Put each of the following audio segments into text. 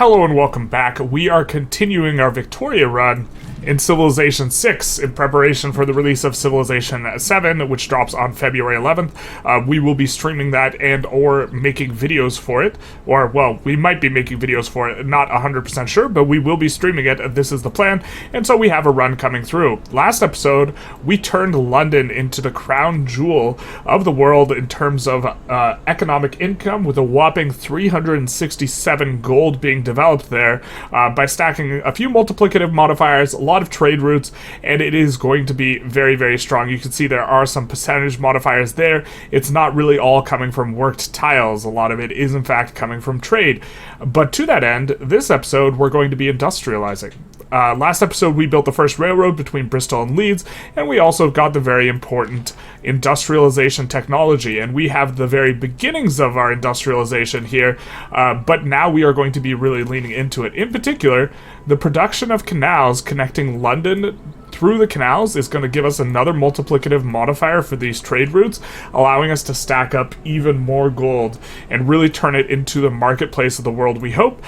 Hello and welcome back. We are continuing our Victoria run in Civilization 6 in preparation for the release of Civilization 7, which drops on February 11th. We will be streaming that and or making videos for it. Or, well, we might be making videos for it, not 100% sure, but we will be streaming it. This is the plan. And so we have a run coming through. Last episode, we turned London into the crown jewel of the world in terms of economic income, with a whopping 367 gold being developed there by stacking a few multiplicative modifiers, a lot of trade routes, and it is going to be very, very strong. You can see there are some percentage modifiers there. It's not really all coming from worked tiles. A lot of it is in fact coming from trade. But to that end, this episode we're going to be industrializing. Last episode we built the first railroad between Bristol and Leeds, and we also got the very important industrialization technology, and we have the very beginnings of our industrialization here, but now we are going to be really leaning into it. In particular, the production of canals connecting London through the canals is going to give us another multiplicative modifier for these trade routes, allowing us to stack up even more gold and really turn it into the marketplace of the world, we hope.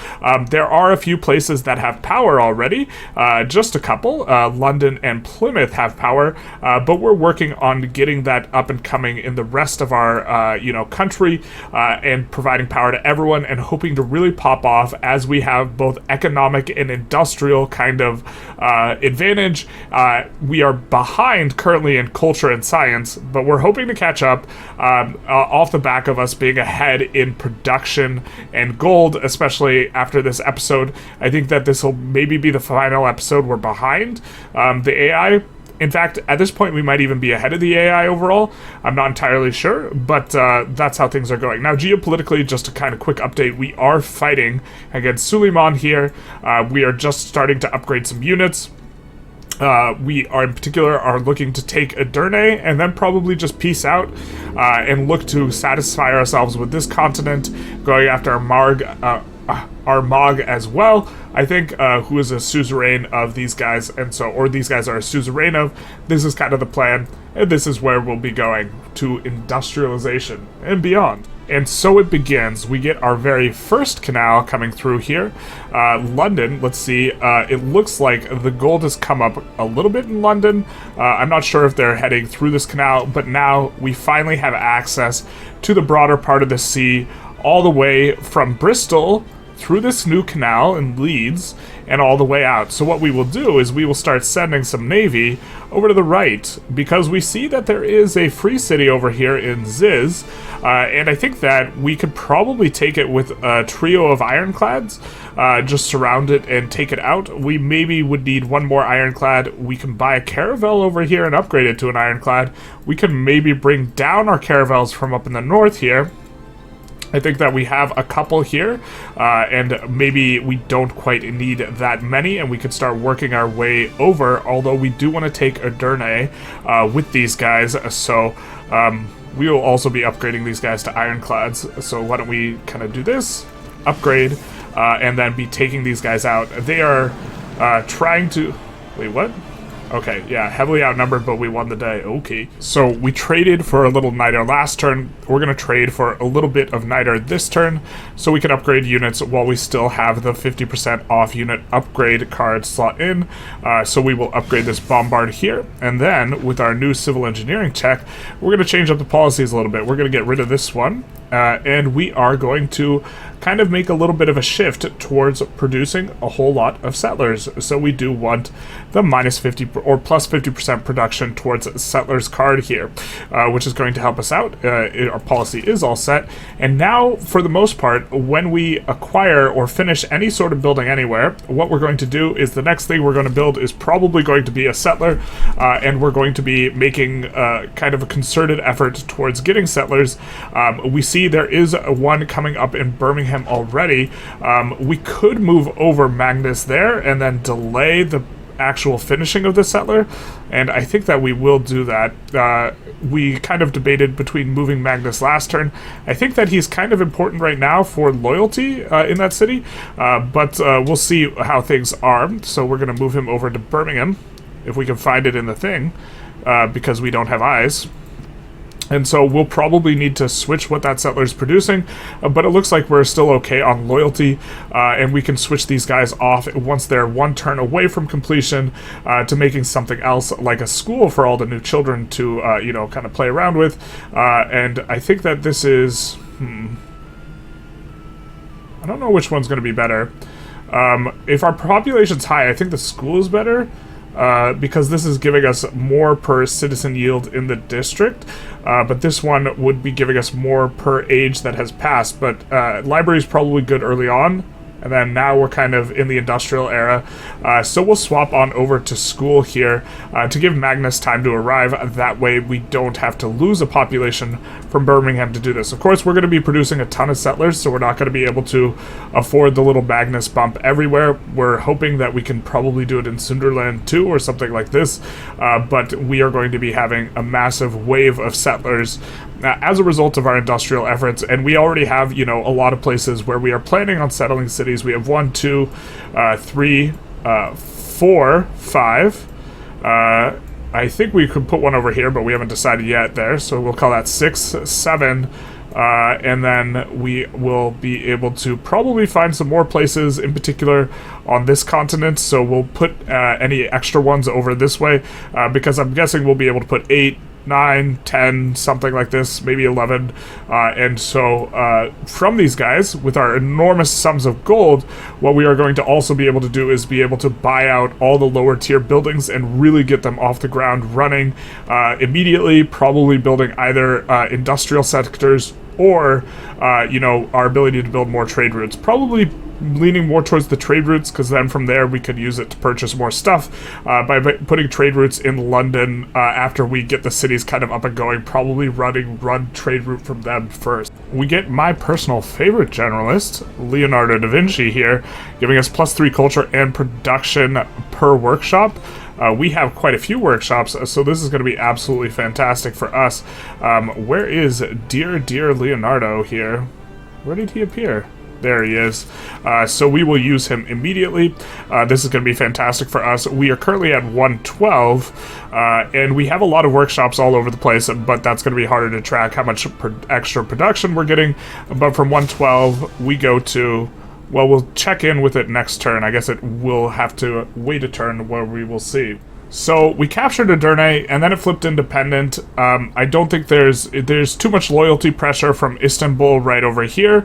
There are a few places that have power already, just a couple. London and Plymouth have power, but we're working on getting that up and coming in the rest of our country, and providing power to everyone, and hoping to really pop off as we have both economic and industrial kind of advantage. We are behind currently in culture and science, but we're hoping to catch up off the back of us being ahead in production and gold, especially after this episode. I think that this will maybe be the final episode we're behind the AI. In fact, at this point, we might even be ahead of the AI overall. I'm not entirely sure, but that's how things are going. Now, geopolitically, just a kind of quick update, we are fighting against Suleiman here. We are just starting to upgrade some units. We are in particular are looking to take Edurne and then probably just peace out and look to satisfy ourselves with this continent, going after Armagh as well, I think, who is a suzerain of these guys, and so, or these guys are a suzerain of. This is kind of the plan, and this is where we'll be going, to industrialization and beyond. And so it begins. We get our very first canal coming through here. London, let's see, it looks like the gold has come up a little bit in London. I'm not sure if they're heading through this canal, but now we finally have access to the broader part of the sea, all the way from Bristol through this new canal in Leeds and all the way out. So what we will do is we will start sending some navy over to the right, because we see that there is a free city over here in Ziz, and I think that we could probably take it with a trio of ironclads, just surround it and take it out. We maybe would need one more ironclad. We can buy a caravel over here and upgrade it to an ironclad. We can maybe bring down our caravels from up in the north here. I think that we have a couple here, and maybe we don't quite need that many, and we could start working our way over, although we do want to take Edurne with these guys, so we will also be upgrading these guys to ironclads. So why don't we kind of do this, upgrade, and then be taking these guys out. They are trying to... Wait, what? Okay, yeah, heavily outnumbered, but we won the day. Okay. So we traded for a little niter last turn. We're going to trade for a little bit of niter this turn, so we can upgrade units while we still have the 50% off unit upgrade card slot in. So we will upgrade this bombard here, and then with our new civil engineering check, we're going to change up the policies a little bit. We're going to get rid of this one, and we are going to kind of make a little bit of a shift towards producing a whole lot of settlers. So we do want the minus 50 or plus 50% production towards settlers card here, which is going to help us out. Our policy is all set, and now for the most part, when we acquire or finish any sort of building anywhere, what we're going to do is the next thing we're going to build is probably going to be a settler, and we're going to be making kind of a concerted effort towards getting settlers. We see there is one coming up in Birmingham already. We could move over Magnus there and then delay the actual finishing of the settler, and I think that we will do that. We kind of debated between moving Magnus last turn. I think that he's kind of important right now for loyalty in that city, but we'll see how things are. So we're going to move him over to Birmingham if we can find it in the thing, because we don't have eyes. And so we'll probably need to switch what that settler is producing, but it looks like we're still okay on loyalty, and we can switch these guys off once they're one turn away from completion to making something else like a school for all the new children to, kind of play around with. And I think that this is... I don't know which one's going to be better. If our population's high, I think the school is better. Because this is giving us more per citizen yield in the district, but this one would be giving us more per age that has passed. But library is probably good early on, and then now we're kind of in the industrial era. So we'll swap on over to school here to give Magnus time to arrive. That way we don't have to lose a population from Birmingham to do this. Of course, we're going to be producing a ton of settlers, so we're not going to be able to afford the little Magnus bump everywhere. We're hoping that we can probably do it in Sunderland too, or something like this, but we are going to be having a massive wave of settlers as a result of our industrial efforts, and we already have, a lot of places where we are planning on settling cities. We have 1, 2, 3, 4, 5. I think we could put one over here, but we haven't decided yet there, so we'll call that 6, 7, and then we will be able to probably find some more places, in particular on this continent, so we'll put any extra ones over this way, because I'm guessing we'll be able to put 8, 9, 10, something like this, maybe 11, and so from these guys, with our enormous sums of gold, what we are going to also be able to do is be able to buy out all the lower tier buildings and really get them off the ground running immediately, probably building either industrial sectors or, our ability to build more trade routes. Probably leaning more towards the trade routes, because then from there we could use it to purchase more stuff by putting trade routes in London after we get the cities kind of up and going, probably run trade route from them first. We get my personal favorite generalist, Leonardo da Vinci here, giving us +3 culture and production per workshop. We have quite a few workshops, so this is going to be absolutely fantastic for us. Where is dear Leonardo here? Where did he appear? There he is. So we will use him immediately. This is going to be fantastic for us. We are currently at 112, and we have a lot of workshops all over the place, but that's going to be harder to track how much extra production we're getting. But from 112, we go to... Well, we'll check in with it next turn. I guess it will have to wait a turn where we will see. So we captured Edirne, and then it flipped independent. I don't think there's too much loyalty pressure from Istanbul right over here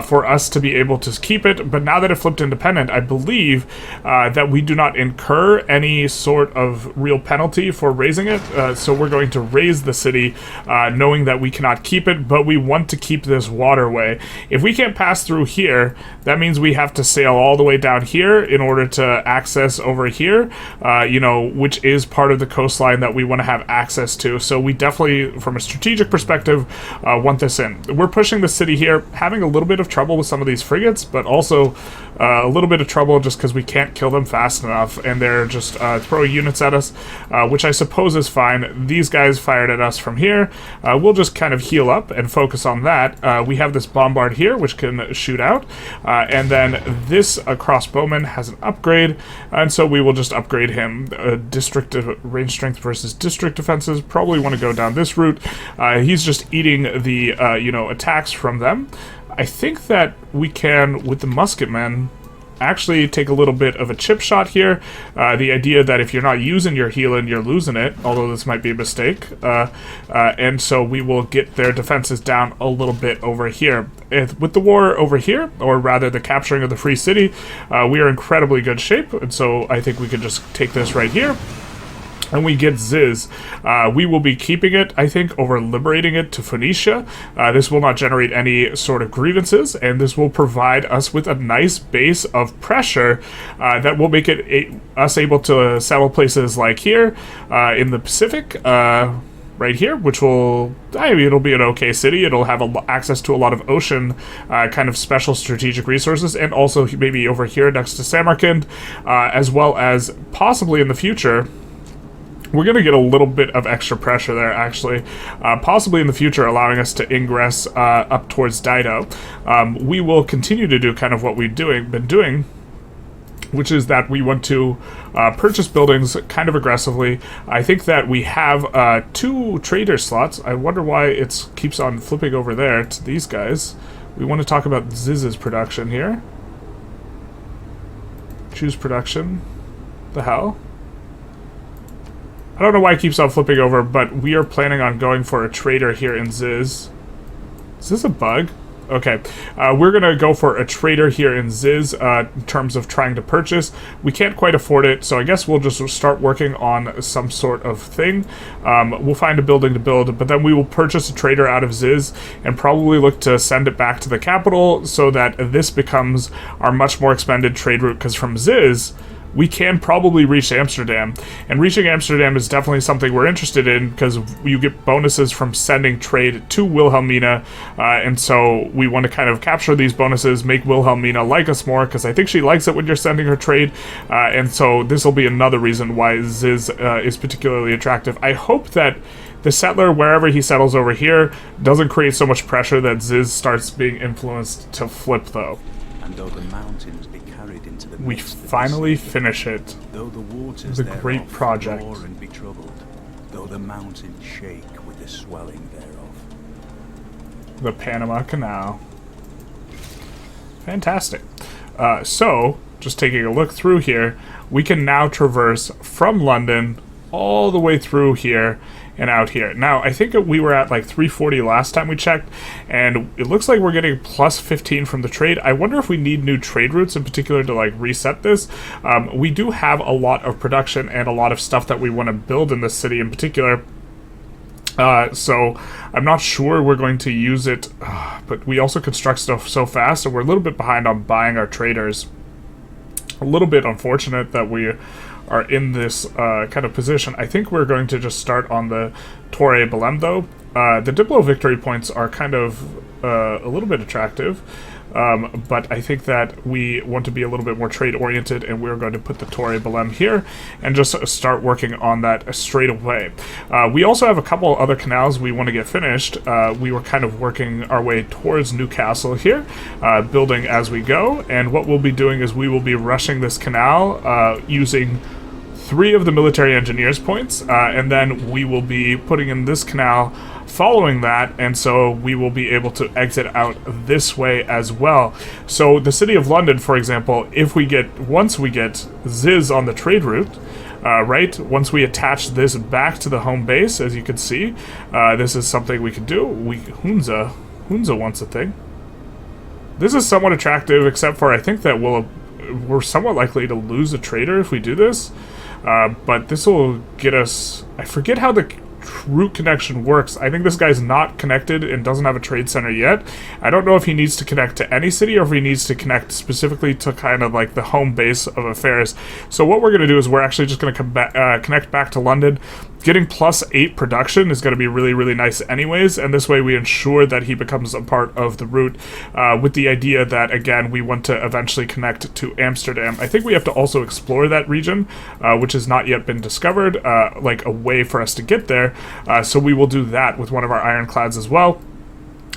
for us to be able to keep it. But now that it flipped independent, I believe that we do not incur any sort of real penalty for raising it. So we're going to raise the city, knowing that we cannot keep it, but we want to keep this waterway. If we can't pass through here, that means we have to sail all the way down here in order to access over here, which is part of the coastline that we want to have access to. So we definitely, from a strategic perspective, want this in. We're pushing the city here, having a little bit of trouble with some of these frigates, but also a little bit of trouble just because we can't kill them fast enough, and they're just throwing units at us, which I suppose is fine. These guys fired at us from here. We'll just kind of heal up and focus on that. We have this bombard here, which can shoot out, and then this crossbowman has an upgrade, and so we will just upgrade him. District range strength versus district defenses. Probably want to go down this route. He's just eating the attacks from them. I think that we can, with the musketmen, actually take a little bit of a chip shot here. The idea that if you're not using your healing, you're losing it, although this might be a mistake. And so we will get their defenses down a little bit over here. With the war over here, or rather the capturing of the free city, we are in incredibly good shape, and so I think we can just take this right here. And we get Ziz. We will be keeping it, I think, over liberating it to Phoenicia. This will not generate any sort of grievances, and this will provide us with a nice base of pressure that will make it us able to settle places like here in the Pacific, right here, which will, it'll be an okay city. It'll have access to a lot of ocean kind of special strategic resources, and also maybe over here next to Samarkand, as well as possibly in the future. We're going to get a little bit of extra pressure there, actually, possibly in the future, allowing us to ingress up towards Dido. We will continue to do kind of what we've been doing, which is that we want to purchase buildings kind of aggressively. I think that we have 2 trader slots. I wonder why it keeps on flipping over there to these guys. We want to talk about Ziz's production here. Choose production. The hell? I don't know why it keeps on flipping over, but we are planning on going for a trader here in Ziz. Is this a bug? Okay, we're going to go for a trader here in Ziz in terms of trying to purchase. We can't quite afford it, so I guess we'll just start working on some sort of thing. We'll find a building to build, but then we will purchase a trader out of Ziz and probably look to send it back to the capital so that this becomes our much more expended trade route, because from Ziz, we can probably reach Amsterdam, and reaching Amsterdam is definitely something we're interested in because you get bonuses from sending trade to Wilhelmina, and so we want to kind of capture these bonuses, make Wilhelmina like us more, because I think she likes it when you're sending her trade, and so this will be another reason why Ziz is particularly attractive. I hope that the settler, wherever he settles over here, doesn't create so much pressure that Ziz starts being influenced to flip, though. And though the mountains be carried into the we finally finish it. Though the waters the great project. roar and be troubled, though the mountains shake with the swelling thereof. The Panama Canal. Fantastic. So, just taking a look through here, we can now traverse from London all the way through here and out here. Now, I think we were at like 340 last time we checked, and it looks like we're getting plus 15 from the trade. I wonder if we need new trade routes in particular to like reset this. We do have a lot of production and a lot of stuff that we want to build in this city in particular. So I'm not sure we're going to use it, but we also construct stuff so fast, and we're a little bit behind on buying our traders. A little bit unfortunate that we are in this kind of position. I think we're going to just start on the Torre Belém, though. The Diplo victory points are kind of a little bit attractive, but I think that we want to be a little bit more trade-oriented, and we're going to put the Torre Belém here and just start working on that straight away. We also have a couple other canals we want to get finished. We were kind of working our way towards Newcastle here, building as we go, and what we'll be doing is we will be rushing this canal using 3 of the military engineers points, and then we will be putting in this canal following that, and so we will be able to exit out this way as well. So the City of London, for example, once we get Ziz on the trade route, right, once we attach this back to the home base, as you can see, this is something we can do. Hunza wants a thing. This is somewhat attractive, except for I think that we're somewhat likely to lose a trader if we do this. But this will get us... I forget how the route connection works. I think this guy's not connected and doesn't have a trade center yet. I don't know if he needs to connect to any city or if he needs to connect specifically to kind of like the home base of affairs. So what we're going to do is we're actually just going to connect back to London. Getting +8 production is going to be really, really nice anyways, and this way we ensure that he becomes a part of the route, with the idea that, again, we want to eventually connect to Amsterdam. I think we have to also explore that region, which has not yet been discovered, like a way for us to get there, so we will do that with one of our ironclads as well.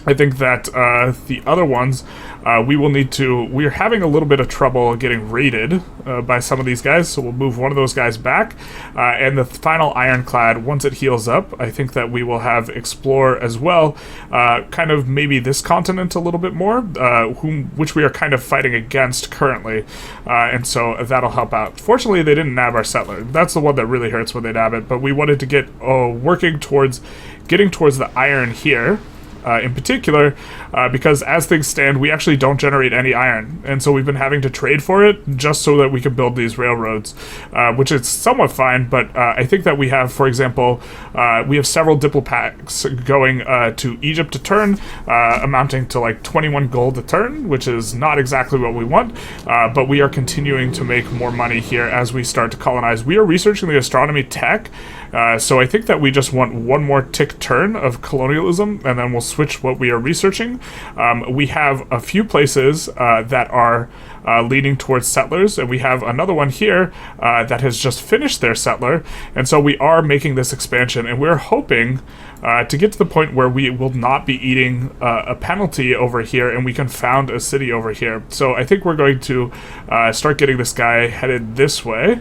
I think that the other ones, we're having a little bit of trouble getting raided by some of these guys, so we'll move one of those guys back. And the final ironclad, once it heals up, I think that we will have explore as well, kind of maybe this continent a little bit more, which we are kind of fighting against currently, and so that'll help out. Fortunately, they didn't nab our settler. That's the one that really hurts when they nab it, but we wanted to get working towards getting towards the iron here. In particular, because as things stand, we actually don't generate any iron, and so we've been having to trade for it just so that we can build these railroads, which is somewhat fine, but I think that we have, for example, we have several diplo packs going to Egypt a turn, amounting to like 21 gold a turn, which is not exactly what we want, but we are continuing to make more money here as we start to colonize. We are researching the astronomy tech, so I think that we just want one more tick turn of colonialism, and then we'll switch what we are researching. We have a few places that are leaning towards settlers, and we have another one here that has just finished their settler, and so we are making this expansion, and we're hoping to get to the point where we will not be eating a penalty over here, and we can found a city over here. So I think we're going to start getting this guy headed this way.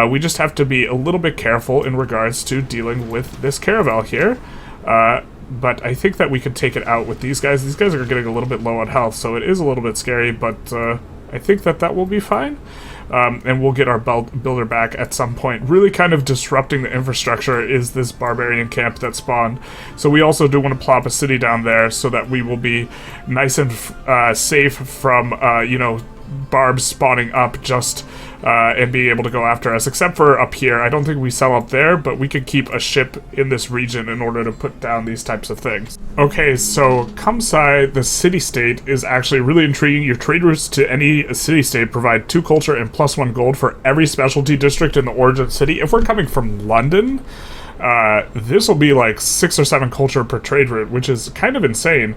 We just have to be a little bit careful in regards to dealing with this caravel here. But I think that we can take it out with these guys. These guys are getting a little bit low on health, so it is a little bit scary, but I think that that will be fine. And we'll get our builder back at some point. Really kind of disrupting the infrastructure is this barbarian camp that spawned. So we also do want to plop a city down there so that we will be nice and safe from, you know, barbs spawning up just and being able to go after us, except for up here. I don't think we sell up there, but we could keep a ship in this region in order to put down these types of things. Okay, so Kamsai, the city-state, is actually really intriguing. Your trade routes to any city-state provide 2 culture and +1 gold for every specialty district in the origin city. If we're coming from London, this will be like 6 or 7 culture per trade route, which is kind of insane.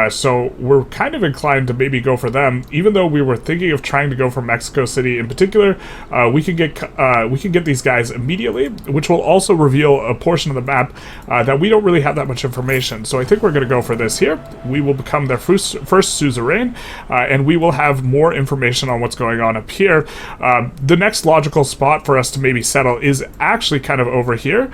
So we're kind of inclined to maybe go for them, even though we were thinking of trying to go for Mexico City in particular. We can get these guys immediately, which will also reveal a portion of the map that we don't really have that much information. So I think we're going to go for this here. We will become their first suzerain, and we will have more information on what's going on up here. The next logical spot for us to maybe settle is actually kind of over here.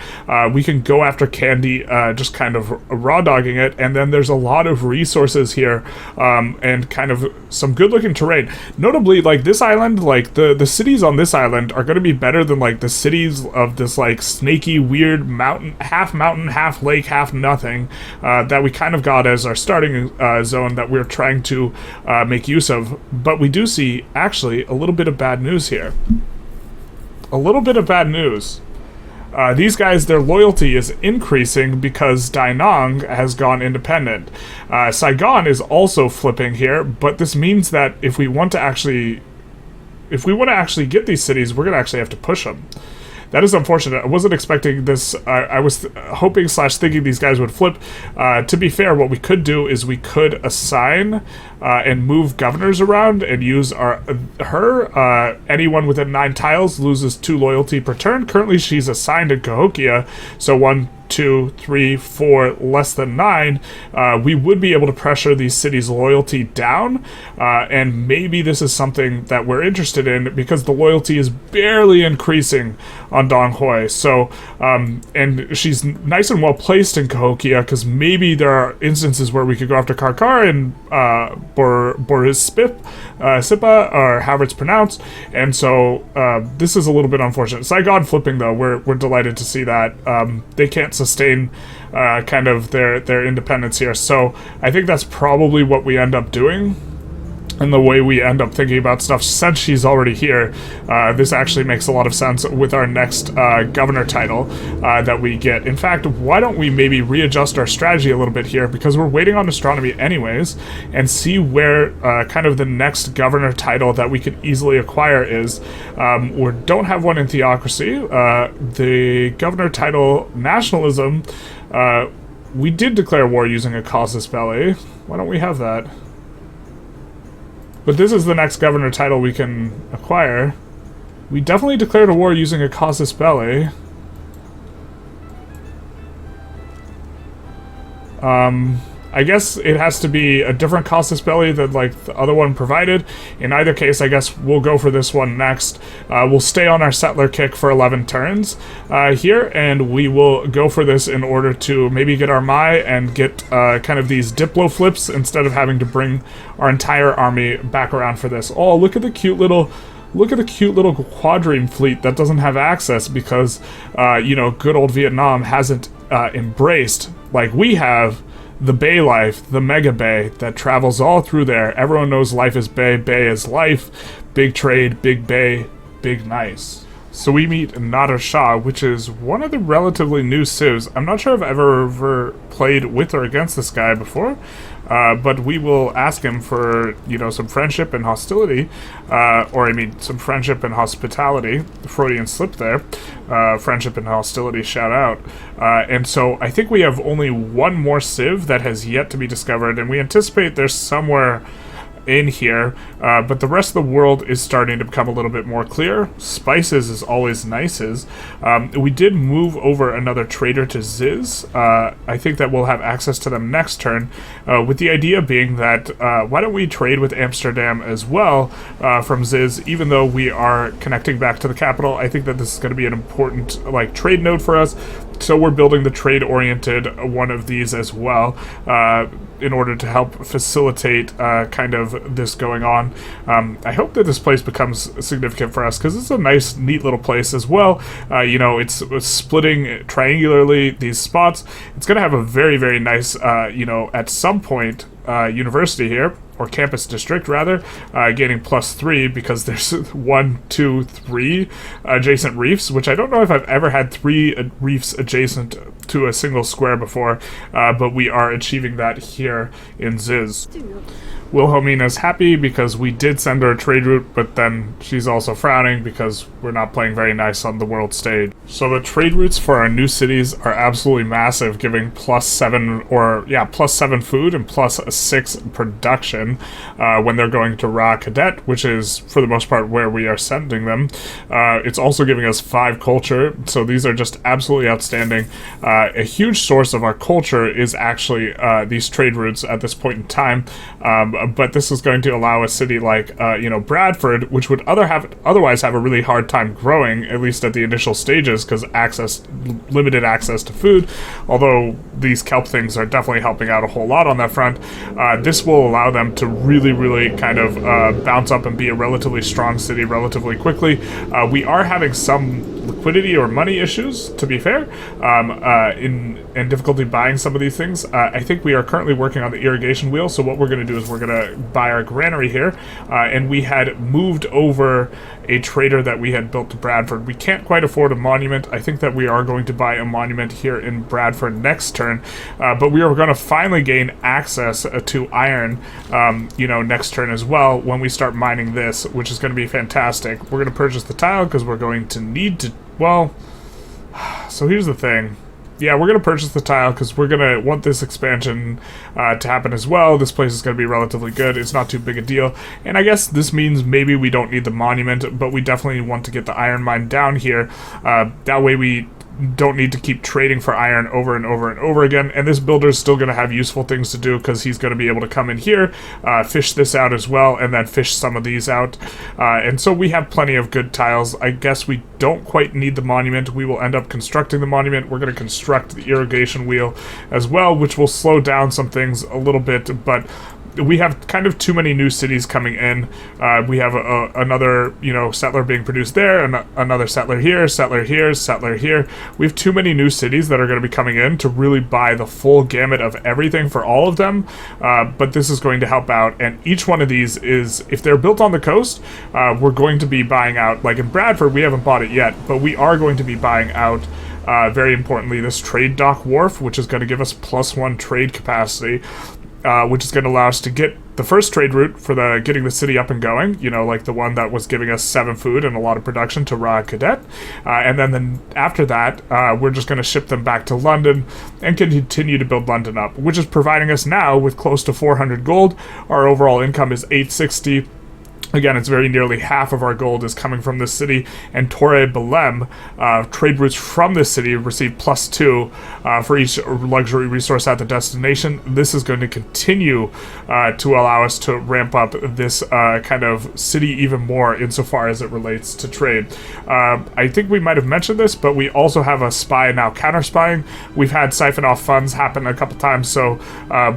We can go after Candy, just kind of raw-dogging it, and then there's a lot of resources here, and kind of some good-looking terrain. Notably, like, this island, like, the cities on this island are going to be better than, like, the cities of this, like, snaky, weird mountain, half lake, half nothing, that we kind of got as our starting zone that we're trying to make use of. But we do see, actually, a little bit of bad news here. A little bit of bad news. These guys, their loyalty is increasing because Dainong has gone independent. Saigon is also flipping here, but this means that if we want to actually get these cities, we're going to actually have to push them. That is unfortunate. I wasn't expecting this. I was hoping / thinking these guys would flip. To be fair, what we could do is we could assign and move governors around and use her. Anyone within 9 tiles loses 2 loyalty per turn. Currently, she's assigned in Cahokia, so 1, 2, 3, 4, less than 9, we would be able to pressure these cities' loyalty down, and maybe this is something that we're interested in because the loyalty is barely increasing on Dong Hoi. So, and she's nice and well placed in Cahokia because maybe there are instances where we could go after Karkar and Sipa, or however it's pronounced, and so this is a little bit unfortunate. Saigon flipping, though, we're delighted to see that. They can't sustain kind of their independence here, so I think that's probably what we end up doing. And the way we end up thinking about stuff, since she's already here, this actually makes a lot of sense with our next governor title that we get. In fact, why don't we maybe readjust our strategy a little bit here, because we're waiting on astronomy anyways, and see where kind of the next governor title that we could easily acquire is. We don't have one in theocracy. The governor title, nationalism, we did declare war using a casus belli. Why don't we have that? But this is the next governor title we can acquire. We definitely declared a war using a casus belli. I guess it has to be a different casus belli than, like, the other one provided. In either case, I guess we'll go for this one next. We'll stay on our settler kick for 11 turns here, and we will go for this in order to maybe get our Mai and get kind of these Diplo flips instead of having to bring our entire army back around for this. Oh, look at the cute little quadrime fleet that doesn't have access because, you know, good old Vietnam hasn't embraced, like we have, the Bay life, the Mega Bay that travels all through there. Everyone knows life is Bay, Bay is life, big trade, big Bay, big nice. So we meet Nader Shah, which is one of the relatively new civs. I'm not sure if I've ever played with or against this guy before, but we will ask him for, you know, some friendship and hostility, or I mean, some friendship and hospitality. Freudian slip there. Friendship and hostility, shout out. And so I think we have only one more civ that has yet to be discovered, and we anticipate there's somewhere in here, but the rest of the world is starting to become a little bit more clear. Spices is always nices. We did move over another trader to Ziz. I think that we'll have access to them next turn, with the idea being that why don't we trade with Amsterdam as well from Ziz, even though we are connecting back to the capital. I think that this is going to be an important trade node for us. So we're building the trade-oriented one of these as well, in order to help facilitate kind of this going on. I hope that this place becomes significant for us, because it's a nice, neat little place as well. It's splitting triangularly these spots. It's going to have a very, very nice, at some point, university here, or campus district rather, gaining +3 because there's 1, 2, 3 adjacent reefs, which I don't know if I've ever had 3 reefs adjacent to a single square before, but we are achieving that here in Ziz. Wilhelmina's happy because we did send her a trade route, but then she's also frowning because we're not playing very nice on the world stage. So the trade routes for our new cities are absolutely massive, giving +7 food and +6 production when they're going to Ra Cadet, which is for the most part where we are sending them. It's also giving us 5 culture, so these are just absolutely outstanding. A huge source of our culture is actually these trade routes at this point in time. But this is going to allow a city like, Bradford, which would otherwise have a really hard time growing, at least at the initial stages, because limited access to food, although these kelp things are definitely helping out a whole lot on that front. This will allow them to really, really kind of bounce up and be a relatively strong city relatively quickly. We are having some liquidity or money issues, to be fair, in difficulty buying some of these things. I think we are currently working on the irrigation wheel, so what we're going to do is we're going to buy our granary here, and we had moved over a trader that we had built to Bradford. We can't quite afford a monument. I think that we are going to buy a monument here in Bradford next turn, but we are going to finally gain access to iron, next turn as well when we start mining this, which is going to be fantastic. We're going to purchase the tile because we're going to need to, so here's the thing. Yeah, we're going to purchase the tile because we're going to want this expansion to happen as well. This place is going to be relatively good. It's not too big a deal. And I guess this means maybe we don't need the monument, but we definitely want to get the iron mine down here. That way we don't need to keep trading for iron over and over and over again, and this builder is still going to have useful things to do because he's going to be able to come in here, fish this out as well, and then fish some of these out, and so we have plenty of good tiles. I guess we don't quite need the monument. We will end up constructing the monument. We're going to construct the irrigation wheel as well, which will slow down some things a little bit, but we have kind of too many new cities coming in. We have another, settler being produced there, and another settler here, settler here, settler here. We have too many new cities that are going to be coming in to really buy the full gamut of everything for all of them. But this is going to help out, and each one of these is, if they're built on the coast, we're going to be buying out. Like in Bradford, we haven't bought it yet, but we are going to be buying out, very importantly, this trade dock wharf, which is going to give us +1 trade capacity. Which is going to allow us to get the first trade route for getting the city up and going, like the one that was giving us 7 food and a lot of production to Ra Cadet. And then after that, we're just going to ship them back to London and continue to build London up, which is providing us now with close to 400 gold. Our overall income is 860. Again, it's very nearly half of our gold is coming from this city, and Torre Belém, trade routes from this city receive +2 for each luxury resource at the destination. This is going to continue to allow us to ramp up this kind of city even more insofar as it relates to trade. I think we might have mentioned this, but we also have a spy now counter-spying. We've had siphon off funds happen a couple times, so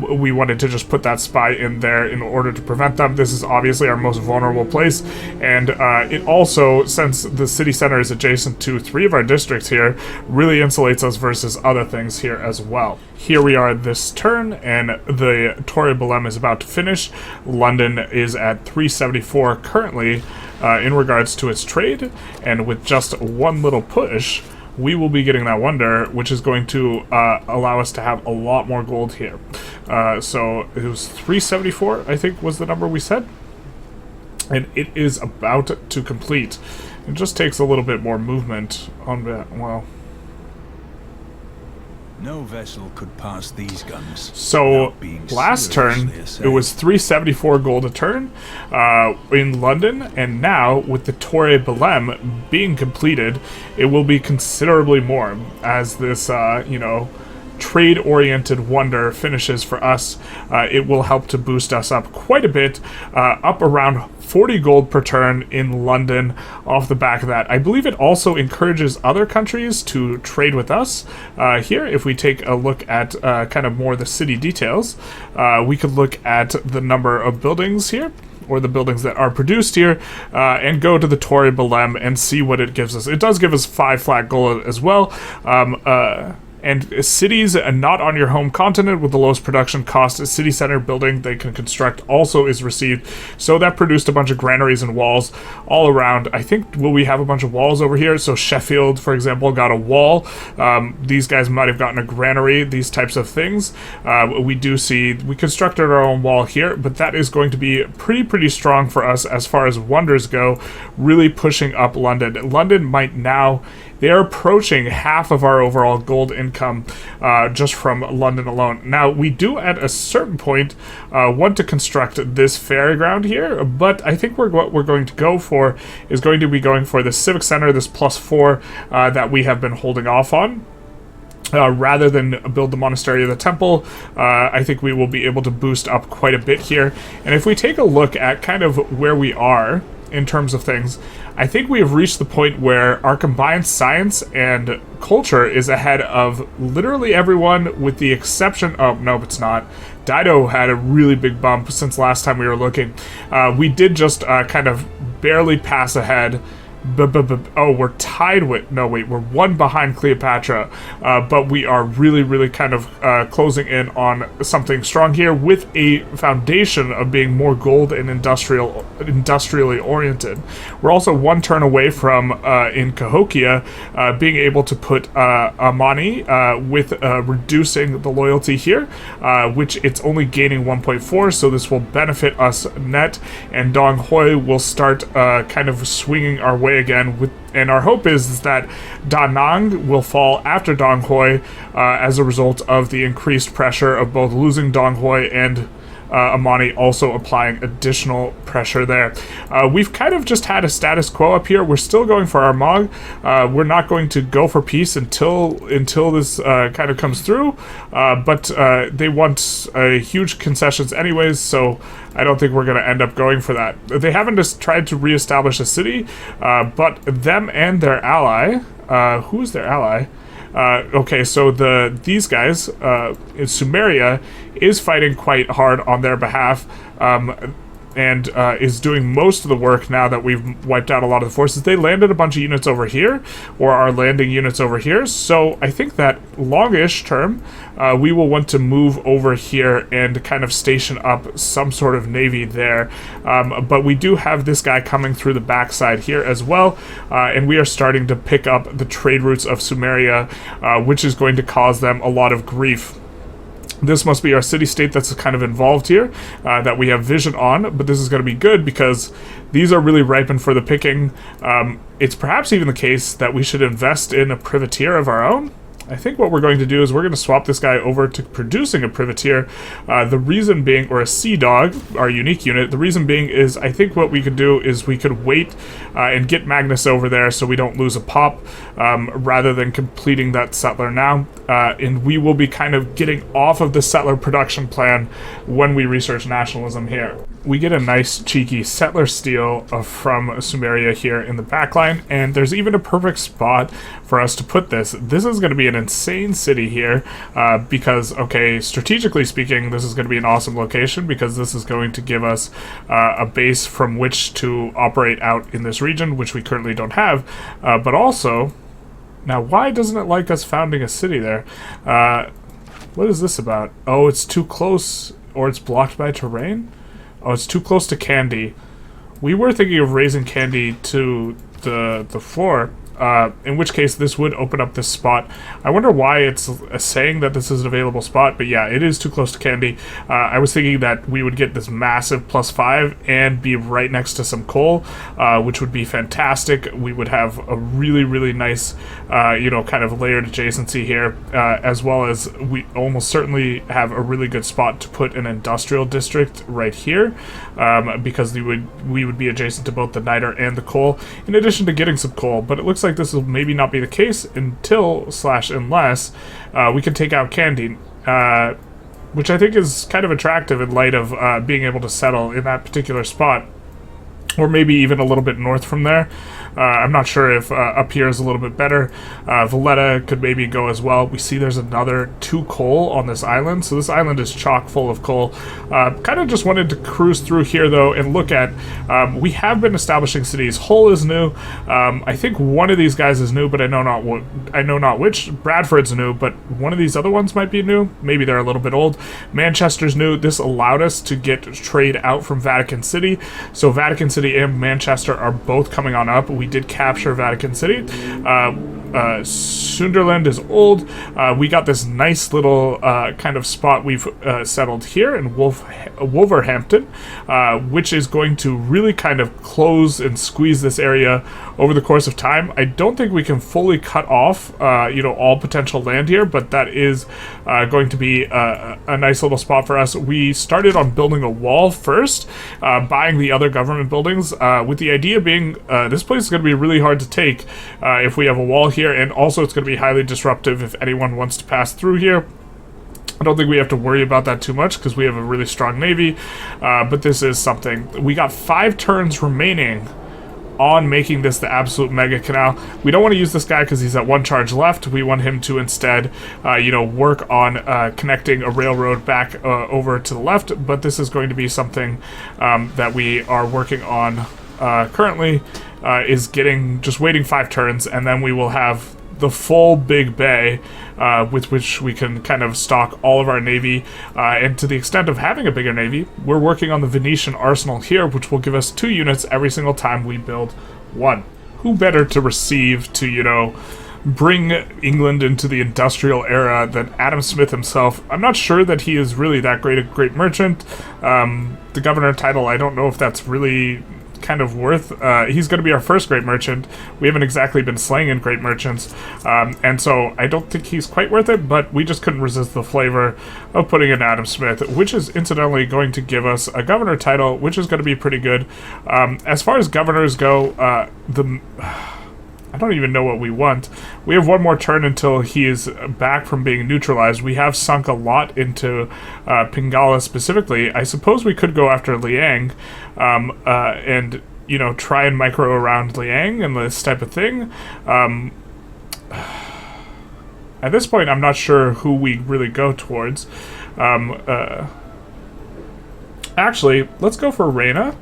we wanted to just put that spy in there in order to prevent them. This is obviously our most vulnerable place, and it also, since the city center is adjacent to 3 of our districts here, really insulates us versus other things here as well. Here we are this turn, and the Torre Belém is about to finish. London is at 374 currently in regards to its trade, and with just one little push, we will be getting that wonder, which is going to allow us to have a lot more gold here. So it was 374, I think was the number we said. And it is about to complete. It just takes a little bit more movement on that. Well, No vessel could pass these guns. So without being last turn, seriously it assailed. was 374 gold a turn in London, and now with the Torre Belém being completed, it will be considerably more as this, you know, trade-oriented wonder finishes for us. It will help to boost us up quite a bit, up around 40 gold per turn in London off the back of that. I believe it also encourages other countries to trade with us. Here, if we take a look at kind of more the city details, we could look at the number of buildings here, or the buildings that are produced here, and go to the Torre Belém and see what it gives us. It does give us 5 flat gold as well. And cities not on your home continent with the lowest production cost, a city center building they can construct also is received. So that produced a bunch of granaries and walls all around. I think, will we have a bunch of walls over here? So Sheffield, for example, got a wall. These guys might have gotten a granary, these types of things. We do see, we constructed our own wall here, but that is going to be pretty strong for us as far as wonders go, really pushing up London. London might now, they're approaching half of our overall gold income just from London alone. Now, we do at a certain point want to construct this fairground here, but I think what we're going to go for is going to be going for the Civic Center, this +4 that we have been holding off on. Rather than build the Monastery of the Temple, I think we will be able to boost up quite a bit here. And if we take a look at kind of where we are in terms of things, I think we have reached the point where our combined science and culture is ahead of literally everyone with the exception of, nope, it's not. Dido had a really big bump since last time we were looking. We did just kind of barely pass ahead. Oh, we're tied with, no wait, we're one behind Cleopatra, but we are really kind of closing in on something strong here with a foundation of being more gold and industrially oriented. We're also one turn away from, in Cahokia, being able to put Amani with reducing the loyalty here, which it's only gaining 1.4, so this will benefit us net, and Dong Hoi will start kind of swinging our way again, and our hope is that Da Nang will fall after Dong Hoi as a result of the increased pressure of both losing Dong Hoi and Amani also applying additional pressure there. We've kind of just had a status quo up here. We're still going for our Mog. We're not going to go for peace until this kind of comes through, but they want huge concessions anyways, so I don't think we're going to end up going for that. They haven't just tried to reestablish a city, but them and their ally, who's their ally? Okay, so these guys in Sumeria is fighting quite hard on their behalf, and is doing most of the work now that we've wiped out a lot of the forces. They landed a bunch of units over here, or are landing units over here, so I think that longish term, we will want to move over here and kind of station up some sort of navy there. But we do have this guy coming through the backside here as well, and we are starting to pick up the trade routes of Sumeria, which is going to cause them a lot of grief. This must be our city-state that's kind of involved here, that we have vision on, but this is going to be good because these are really ripened for the picking. It's perhaps even the case that we should invest in a privateer of our own. I think what we're going to do is we're going to swap this guy over to producing a privateer. The reason being, or a sea dog, our unique unit, the reason being is I think what we could do is we could wait and get Magnus over there so we don't lose a pop, rather than completing that settler now. And we will be kind of getting off of the settler production plan when we research nationalism here. We get a nice cheeky settler steal from Sumeria here in the backline, and there's even a perfect spot for us to put this. This is going to be an insane city here, because, okay, strategically speaking, this is going to be an awesome location because this is going to give us a base from which to operate out in this region, which we currently don't have, but also, now why doesn't it like us founding a city there? What is this about? Oh, it's too close, or it's blocked by terrain? Oh, it's too close to Candy. We were thinking of raising Candy to the floor, in which case this would open up this spot. I wonder why it's saying that this is an available spot, but yeah, it is too close to Candy. I was thinking that we would get this massive +5 and be right next to some coal, which would be fantastic. We would have a really, really nice, you know, kind of layered adjacency here, as well as we almost certainly have a really good spot to put an industrial district right here, because we would be adjacent to both the niter and the coal, in addition to getting some coal. But it looks like this will maybe not be the case unless we can take out Candy, which I think is kind of attractive in light of being able to settle in that particular spot, or maybe even a little bit north from there. I'm not sure if up here is a little bit better. Valletta could maybe go as well. We see there's another 2 coal on this island, so this island is chock full of coal. Kind of just wanted to cruise through here, though, and look at... we have been establishing cities. Hull is new. I think one of these guys is new, but I know not which. Bradford's new, but one of these other ones might be new. Maybe they're a little bit old. Manchester's new. This allowed us to get trade out from Vatican City, so Vatican City and Manchester are both coming on up. We did capture Vatican City. Sunderland is old. We got this nice little kind of spot we've settled here in Wolverhampton, which is going to really kind of close and squeeze this area over the course of time. I don't think we can fully cut off, you know, all potential land here, but that is going to be a nice little spot for us. We started on building a wall first, buying the other government buildings, with the idea being this place is going to be really hard to take if we have a wall here, and also it's going to be highly disruptive if anyone wants to pass through here. I don't think we have to worry about that too much because we have a really strong navy, but this is something. We got 5 turns remaining on making this the absolute mega canal. We don't want to use this guy because he's at 1 charge left. We want him to instead, you know, work on connecting a railroad back over to the left, but this is going to be something that we are working on currently, is just waiting 5 turns, and then we will have the full big bay with which we can kind of stock all of our navy, and to the extent of having a bigger navy, we're working on the Venetian arsenal here, which will give us 2 units every single time we build 1. Who better to receive to, you know, bring England into the industrial era than Adam Smith himself? I'm not sure that he is really that great merchant. The governor title, I don't know if that's really kind of worth. He's going to be our first great merchant. We haven't exactly been slanging great merchants, and so I don't think he's quite worth it, but we just couldn't resist the flavor of putting in Adam Smith, which is incidentally going to give us a governor title, which is going to be pretty good. As far as governors go, I don't even know what we want. We have 1 more turn until he is back from being neutralized. We have sunk a lot into Pingala specifically. I suppose we could go after Liang, and, you know, try and micro around Liang and this type of thing. At this point, I'm not sure who we really go towards. Actually, let's go for Reina.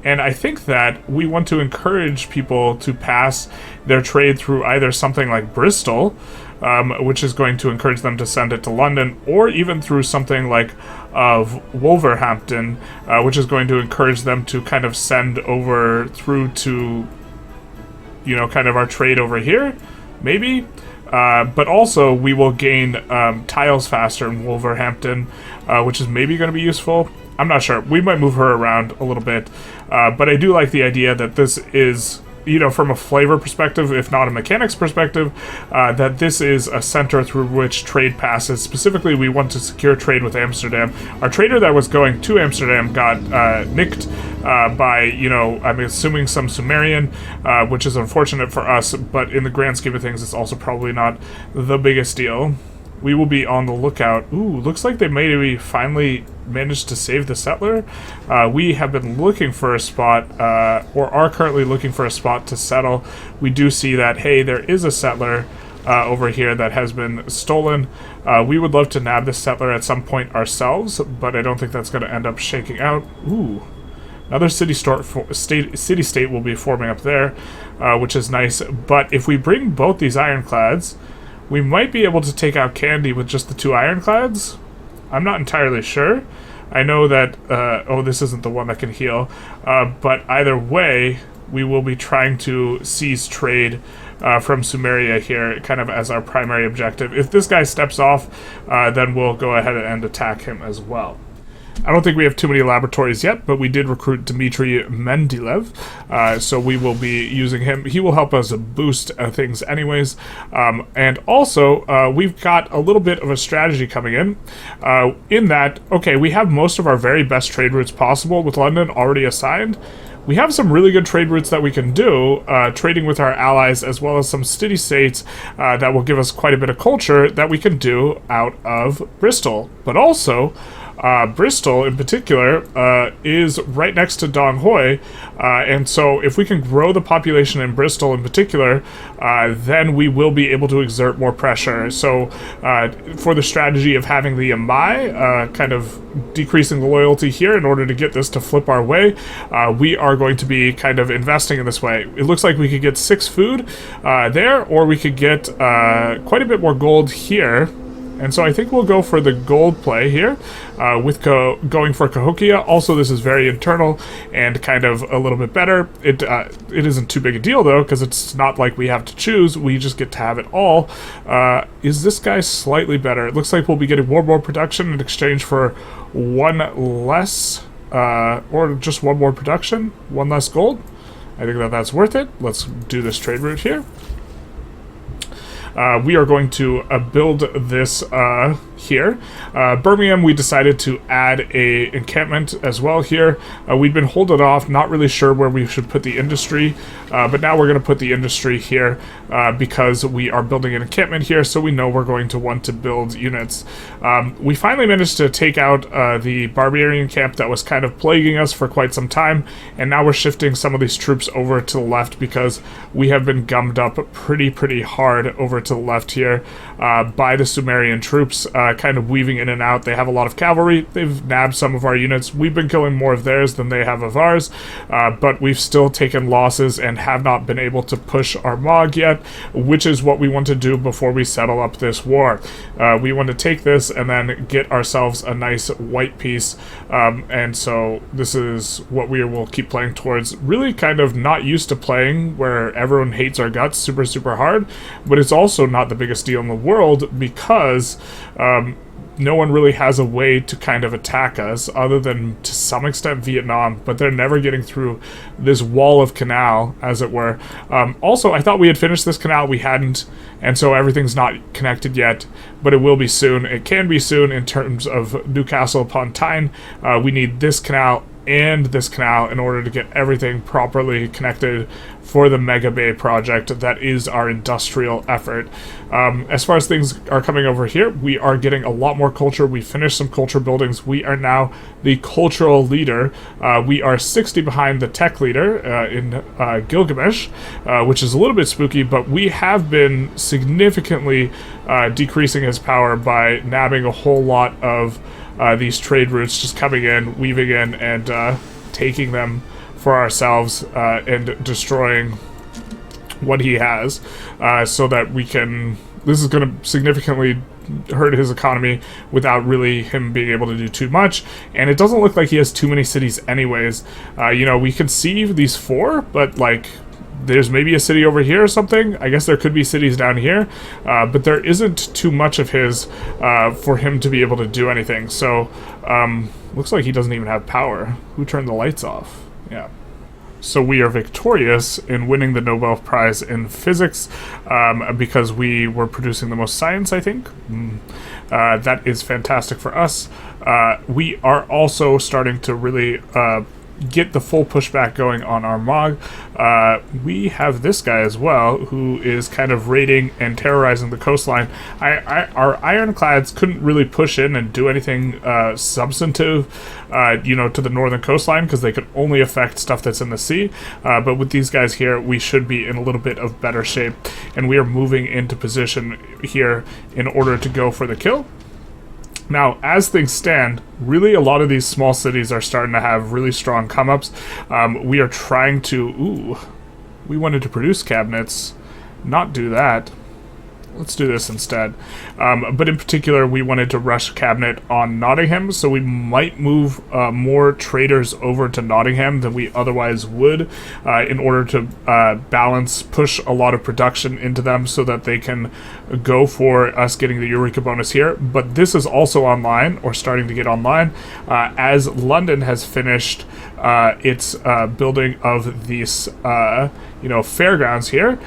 And I think that we want to encourage people to pass their trade through either something like Bristol, which is going to encourage them to send it to London, or even through something like Wolverhampton, which is going to encourage them to kind of send over through to, you know, kind of our trade over here, maybe. But also we will gain tiles faster in Wolverhampton, which is maybe going to be useful. I'm not sure. We might move her around a little bit, but I do like the idea that this is, you know, from a flavor perspective, if not a mechanics perspective, that this is a center through which trade passes. Specifically, we want to secure trade with Amsterdam. Our trader that was going to Amsterdam got nicked by, you know, I'm assuming some Sumerian, which is unfortunate for us, but in the grand scheme of things, it's also probably not the biggest deal. We will be on the lookout. Ooh, looks like they maybe finally managed to save the settler. We have been looking for a spot, or are currently looking for a spot to settle. We do see that, hey, there is a settler over here that has been stolen. We would love to nab this settler at some point ourselves, but I don't think that's going to end up shaking out. Ooh. Another city-state will be forming up there, which is nice. But if we bring both these ironclads, we might be able to take out Candy with just the 2 ironclads. I'm not entirely sure. I know that, oh, this isn't the one that can heal. But either way, we will be trying to seize trade from Sumeria here, kind of as our primary objective. If this guy steps off, then we'll go ahead and attack him as well. I don't think we have too many laboratories yet, but we did recruit Dmitry Mendilev, so we will be using him. He will help us boost things anyways. And also, we've got a little bit of a strategy coming in that, okay, we have most of our very best trade routes possible with London already assigned. We have some really good trade routes that we can do, trading with our allies, as well as some city-states that will give us quite a bit of culture that we can do out of Bristol. But also, Bristol in particular is right next to Dong Hoi, and so if we can grow the population in Bristol in particular, then we will be able to exert more pressure. So for the strategy of having the Yamai kind of decreasing the loyalty here in order to get this to flip our way, we are going to be kind of investing in this way. It looks like we could get 6 food there, or we could get quite a bit more gold here. And so I think we'll go for the gold play here, with going for Cahokia. Also, this is very internal and kind of a little bit better. It isn't too big a deal, though, because it's not like we have to choose. We just get to have it all. Is this guy slightly better? It looks like we'll be getting more production in exchange for 1 less, or just 1 more production, 1 less gold. I think that's worth it. Let's do this trade route here. We are going to build this here. Birmingham, we decided to add a encampment as well here. We'd been holding off, not really sure where we should put the industry, but now we're going to put the industry here because we are building an encampment here, so we know we're going to want to build units. We finally managed to take out the barbarian camp that was kind of plaguing us for quite some time, and now we're shifting some of these troops over to the left because we have been gummed up pretty hard over to the left here by the Sumerian troops, kind of weaving in and out. They have a lot of cavalry. They've nabbed some of our units. We've been killing more of theirs than they have of ours, but we've still taken losses and have not been able to push our MOG yet, which is what we want to do before we settle up this war. We want to take this and then get ourselves a nice white piece, and so this is what we will keep playing towards. Really kind of not used to playing where everyone hates our guts super hard, but it's also not the biggest deal in the world because no one really has a way to kind of attack us other than to some extent Vietnam, but they're never getting through this wall of Canal, as it were. Also, I thought we had finished this canal. We hadn't, and so everything's not connected yet, but it will be soon. It can be soon in terms of Newcastle upon Tyne. We need this canal and this canal in order to get everything properly connected for the Mega Bay project that is our industrial effort. As far as things are coming over here, we are getting a lot more culture. We finished some culture buildings. We are now the cultural leader. We are 60 behind the tech leader in Gilgamesh, which is a little bit spooky, but we have been significantly decreasing his power by nabbing a whole lot of these trade routes, just coming in, weaving in, and taking them for ourselves and destroying what he has, so that we can... This is going to significantly hurt his economy without really him being able to do too much, and it doesn't look like he has too many cities anyways. You know, we can see these 4, but like... There's maybe a city over here or something. I guess there could be cities down here, but there isn't too much of his for him to be able to do anything. So, looks like he doesn't even have power. Who turned the lights off? Yeah. So we are victorious in winning the Nobel Prize in Physics because we were producing the most science, I think. That is fantastic for us. We are also starting to really... get the full pushback going on our MOG. We have this guy as well, who is kind of raiding and terrorizing the coastline. Our ironclads couldn't really push in and do anything substantive, you know, to the northern coastline, because they could only affect stuff that's in the sea. But with these guys here, we should be in a little bit of better shape, and we are moving into position here in order to go for the kill. Now, as things stand, really a lot of these small cities are starting to have really strong come-ups. We are trying to... Ooh, we wanted to produce cabinets, not do that. Let's do this instead. But in particular, we wanted to rush cabinet on Nottingham, so we might move more traders over to Nottingham than we otherwise would in order to push a lot of production into them so that they can go for us getting the Eureka bonus here. But this is also online, or starting to get online, as London has finished its building of these fairgrounds here.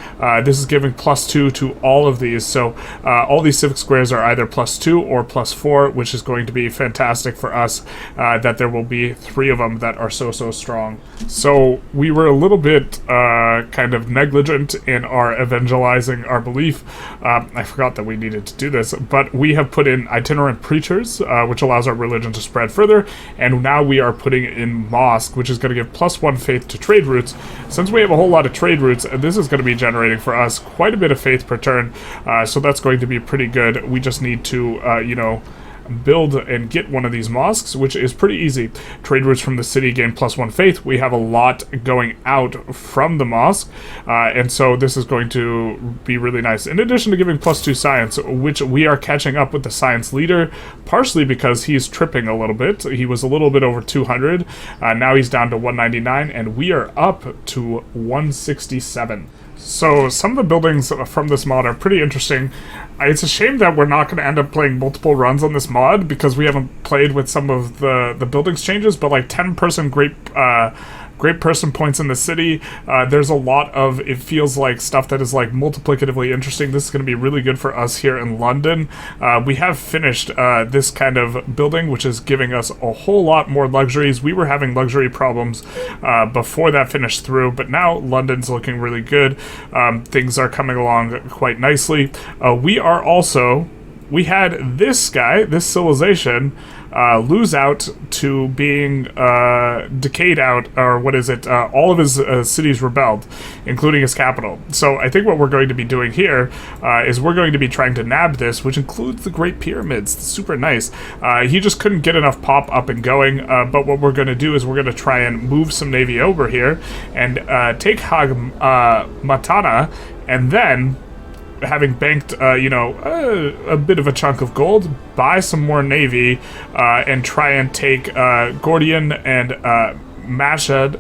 This is giving +2 to all of these, so all these civic squares are either +2 or +4, which is going to be fantastic for us, that there will be 3 of them that are so strong. So we were a little bit kind of negligent in our evangelizing our belief. I forgot that we needed to do this, but we have put in itinerant preachers, which allows our religion to spread further, and now we are putting in mosque, which is going to give +1 faith to trade routes. Since we have a whole lot of trade routes, this is going to be generating for us quite a bit of faith per turn, so that's going to be pretty good. We just need to, build and get one of these mosques, which is pretty easy. Trade routes from the city gain +1 faith. We have a lot going out from the mosque, and so this is going to be really nice. In addition to giving +2 science, which we are catching up with the science leader, partially because he's tripping a little bit. He was a little bit over 200. Now he's down to 199, and we are up to 167. So some of the buildings from this mod are pretty interesting. It's a shame that we're not going to end up playing multiple runs on this mod because we haven't played with some of the buildings changes, but like 10-person great person points in the city. There's a lot of, it feels like, stuff that is like multiplicatively interesting. This is going to be really good for us here in London. We have finished this kind of building, which is giving us a whole lot more luxuries. We were having luxury problems before that finished through, but now London's looking really good. Things are coming along quite nicely. We had this guy, this civilization, lose out to being decayed out, or what is it? All of his cities rebelled, including his capital. So I think what we're going to be doing here is we're going to be trying to nab this, which includes the Great Pyramids. It's super nice. He just couldn't get enough pop up and going, but what we're going to do is we're going to try and move some navy over here and take Matana, and then, having banked, a bit of a chunk of gold, buy some more navy, and try and take Gordian and Mashhad,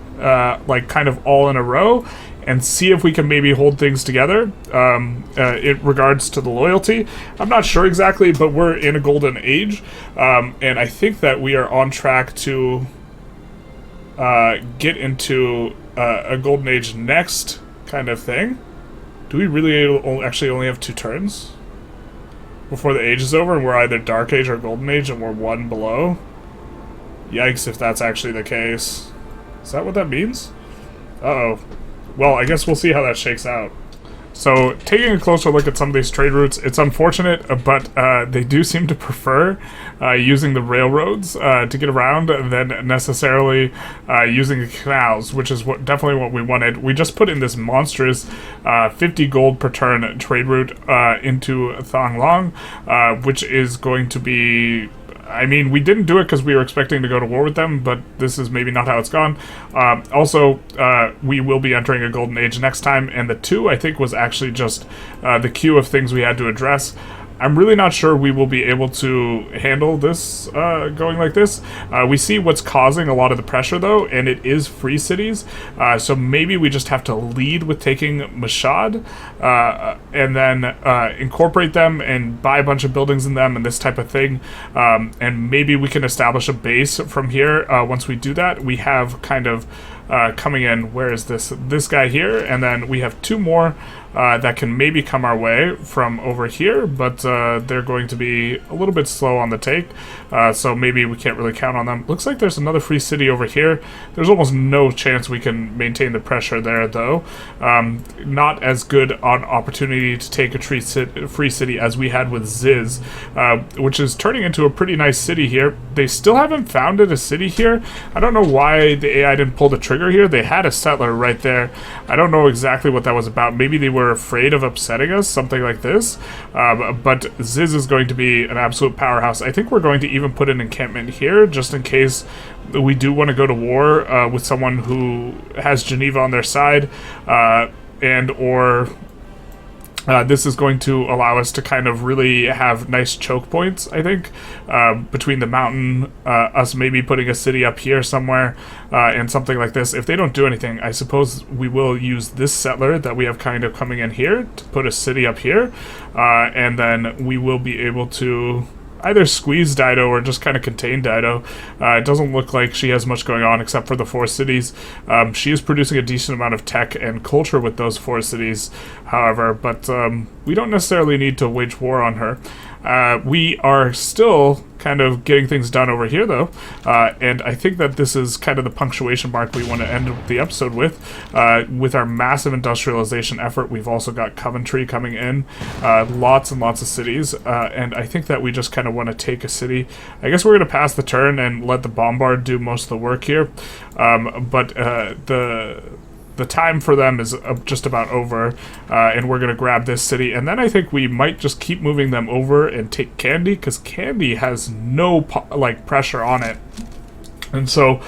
like kind of all in a row, and see if we can maybe hold things together in regards to the loyalty. I'm not sure exactly, but we're in a golden age, and I think that we are on track to get into a golden age next kind of thing. Do we really actually only have 2 turns before the age is over, and we're either Dark Age or Golden Age, and we're 1 below? Yikes, if that's actually the case. Is that what that means? Uh-oh. Well, I guess we'll see how that shakes out. So, taking a closer look at some of these trade routes, it's unfortunate, but they do seem to prefer using the railroads to get around than necessarily using the canals, which is definitely what we wanted. We just put in this monstrous 50 gold per turn trade route into Thong Long, which is going to be... I mean, we didn't do it because we were expecting to go to war with them, but this is maybe not how it's gone. Also, we will be entering a golden age next time, and the 2, I think, was actually just the queue of things we had to address. I'm really not sure we will be able to handle this going like this. We see what's causing a lot of the pressure, though, and it is free cities. So maybe we just have to lead with taking Mashhad, and then incorporate them and buy a bunch of buildings in them and this type of thing. And maybe we can establish a base from here. Once we do that, we have kind of coming in, where is this guy here, and then we have 2 more that can maybe come our way from over here, but they're going to be a little bit slow on the take, so maybe we can't really count on them. Looks like there's another free city over here. There's almost no chance we can maintain the pressure there, though. Not as good on opportunity to take a free city as we had with Ziz, which is turning into a pretty nice city here. They still haven't founded a city here. I don't know why the AI didn't pull the trigger here. They had a settler right there. I don't know exactly what that was about. Maybe they were afraid of upsetting us, something like this. But Ziz is going to be an absolute powerhouse. I think we're going to even put an encampment here, just in case we do want to go to war with someone who has Geneva on their side, and or This is going to allow us to kind of really have nice choke points, I think, between the mountain, us maybe putting a city up here somewhere, and something like this. If they don't do anything, I suppose we will use this settler that we have kind of coming in here to put a city up here, and then we will be able to either squeeze Dido or just kind of contain Dido. It doesn't look like she has much going on except for the 4 cities. She is producing a decent amount of tech and culture with those 4 cities, however, but we don't necessarily need to wage war on her. We are still kind of getting things done over here, though, and I think that this is kind of the punctuation mark we want to end the episode with. With our massive industrialization effort, we've also got Coventry coming in, lots and lots of cities, and I think that we just kind of want to take a city. I guess we're going to pass the turn and let the bombard do most of the work here, but the time for them is just about over, and we're going to grab this city, and then I think we might just keep moving them over and take Candy, because Candy has no pressure on it. And so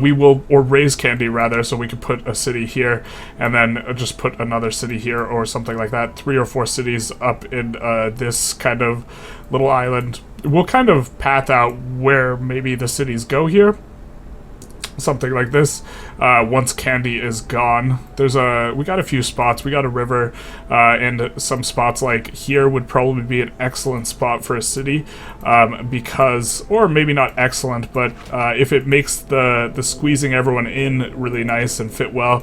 we will, or raise Candy rather, so we could put a city here, and then just put another city here, or something like that. 3 or 4 cities up in this kind of little island. We'll kind of path out where maybe the cities go here. Something like this. Once Candy is gone, we got a few spots. We got a river, and some spots like here would probably be an excellent spot for a city, because, or maybe not excellent, but if it makes the squeezing everyone in really nice and fit well,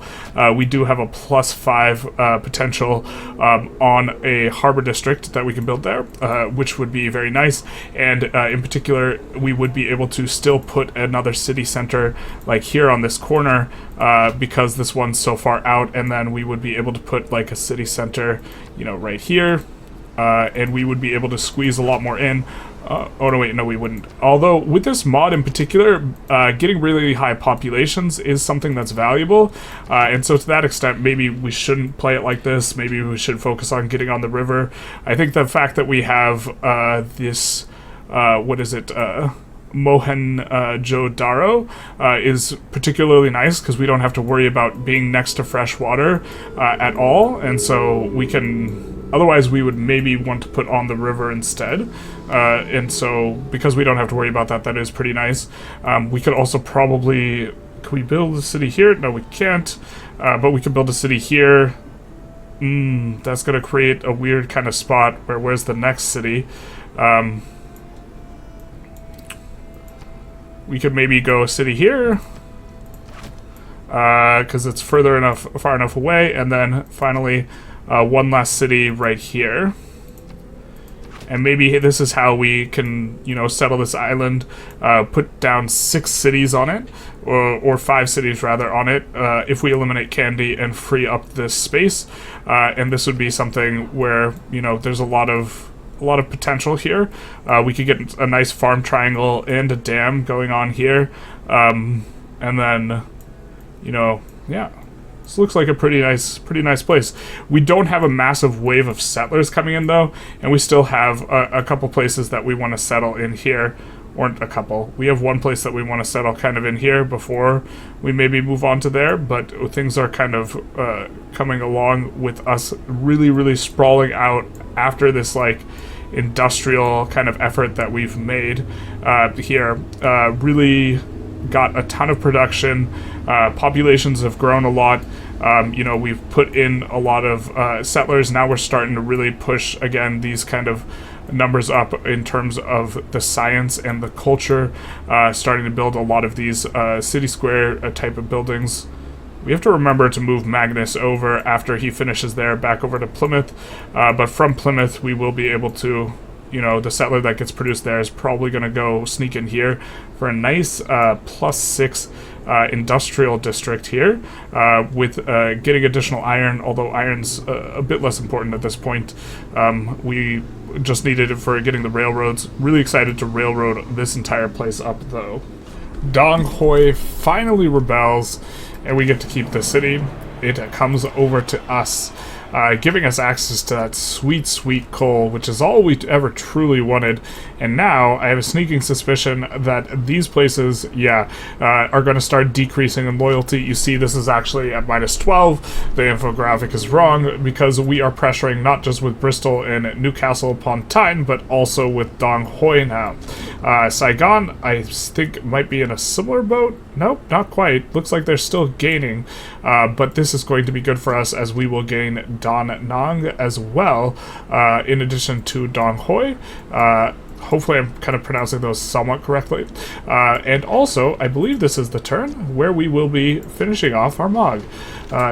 we do have a +5 potential on a harbor district that we can build there, which would be very nice. And in particular, we would be able to still put another city center like here on this corner, because this one's so far out, and then we would be able to put like a city center, you know, right here, and we would be able to squeeze a lot more in. Oh no, wait, no, we wouldn't. Although with this mod in particular, getting really high populations is something that's valuable, and so to that extent, maybe we shouldn't play it like this. Maybe we should focus on getting on the river. I think the fact that we have this, what is it, Mohenjo-Daro is particularly nice, because we don't have to worry about being next to fresh water at all, and so we can, otherwise we would maybe want to put on the river instead, and so because we don't have to worry about that, that is pretty nice. We could also probably, can we build a city here? No, we can't, but we could build a city here. That's gonna create a weird kind of spot where, where's the next city? We could maybe go a city here, because it's far enough away, and then finally one last city right here. And maybe this is how we can, you know, settle this island, put down 6 cities on it, or 5 cities rather on it, if we eliminate Candy and free up this space. And this would be something where, you know, there's a lot of potential here. We could get a nice farm triangle and a dam going on here, and then, you know, yeah, this looks like a pretty nice place. We don't have a massive wave of settlers coming in though, and we still have a couple places that we want to settle in here, or a couple. We have one place that we want to settle kind of in here before we maybe move on to there, but things are kind of coming along with us really sprawling out after this like industrial kind of effort that we've made here. Really got a ton of production. Populations have grown a lot. You know, we've put in a lot of settlers. Now we're starting to really push again these kind of numbers up in terms of the science and the culture, starting to build a lot of these city square type of buildings. We have to remember to move Magnus over after he finishes there back over to Plymouth, but from Plymouth we will be able to, you know, the settler that gets produced there is probably going to go sneak in here for a nice +6 industrial district here, with getting additional iron, although iron's a bit less important at this point. We just needed it for getting the railroads. Really excited to railroad this entire place up though. Dong Hoi finally rebels, and we get to keep the city. it comes over to us, giving us access to that sweet, sweet coal, which is all we ever truly wanted. And now I have a sneaking suspicion that these places, are going to start decreasing in loyalty. You see, this is actually at -12. The infographic is wrong because we are pressuring not just with Bristol and Newcastle upon Tyne, but also with Dong Hoi now. Saigon, I think, might be in a similar boat. Nope, not quite. Looks like they're still gaining, but this is going to be good for us as we will gain Da Nang as well, in addition to Dong Hoi. Hopefully I'm kind of pronouncing those somewhat correctly. And also, I believe this is the turn where we will be finishing off our Mog.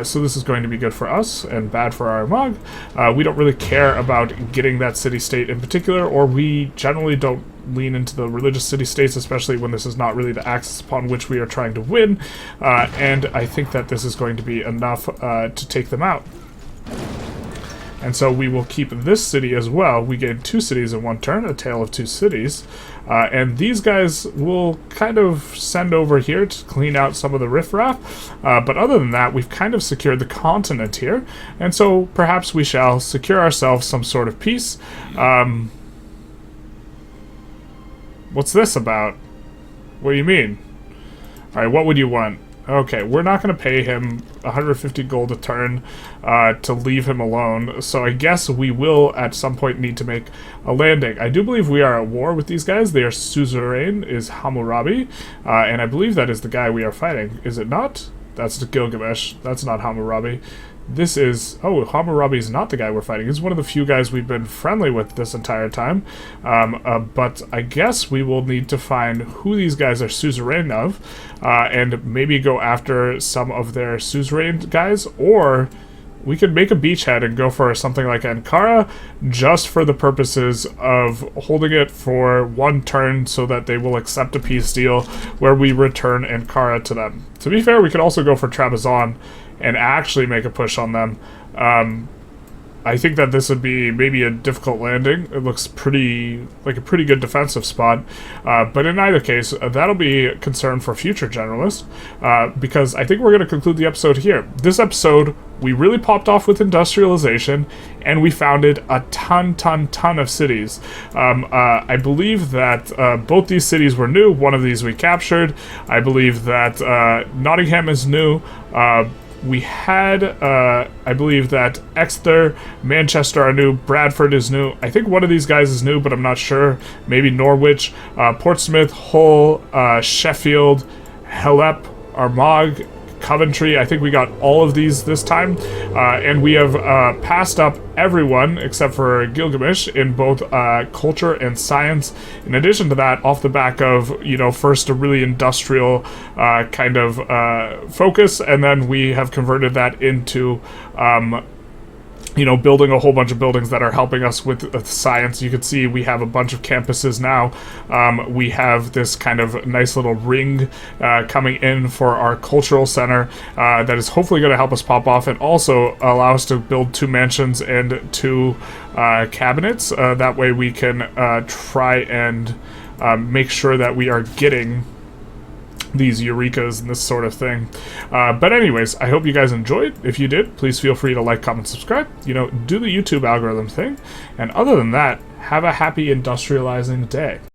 So this is going to be good for us and bad for our Mog. We don't really care about getting that city-state in particular, or we generally don't lean into the religious city-states, especially when this is not really the axis upon which we are trying to win. And I think that this is going to be enough to take them out. And so we will keep this city as well. We gain 2 cities in one turn, a tale of 2 cities. And these guys will kind of send over here to clean out some of the riffraff. But other than that, we've kind of secured the continent here. And so perhaps we shall secure ourselves some sort of peace. What's this about? What do you mean? Alright, what would you want? Okay, we're not going to pay him 150 gold a turn to leave him alone, so I guess we will at some point need to make a landing. I do believe we are at war with these guys. Their suzerain is Hammurabi, and I believe that is the guy we are fighting. Is it not? That's the Gilgamesh. That's not Hammurabi. This is... Oh, Hammurabi is not the guy we're fighting. He's one of the few guys we've been friendly with this entire time. But I guess we will need to find who these guys are suzerain of, and maybe go after some of their suzerain guys, or we could make a beachhead and go for something like Ankara, just for the purposes of holding it for one turn so that they will accept a peace deal where we return Ankara to them. To be fair, we could also go for Trabzon and actually make a push on them. I think that this would be maybe a difficult landing. It looks like a pretty good defensive spot. But in either case, that'll be a concern for future generalists, because I think we're going to conclude the episode here. This episode, we really popped off with industrialization, and we founded a ton of cities. I believe that both these cities were new. One of these we captured. I believe that Nottingham is new. We had, I believe that Exeter, Manchester are new, Bradford is new. I think one of these guys is new, but I'm not sure. Maybe Norwich, Portsmouth, Hull, Sheffield, Helep, Armagh, Coventry. I think we got all of these this time, and we have passed up everyone except for Gilgamesh in both culture and science. In addition to that, off the back of, you know, first a really industrial kind of focus, and then we have converted that into you know, building a whole bunch of buildings that are helping us with science. You can see we have a bunch of campuses now. We have this kind of nice little ring coming in for our cultural center that is hopefully going to help us pop off and also allow us to build 2 mansions and 2 cabinets. That way we can try and make sure that we are getting these eurekas and this sort of thing. But anyways, I hope you guys enjoyed. If you did, please feel free to like, comment, subscribe. You know, do the YouTube algorithm thing. And other than that, have a happy industrializing day.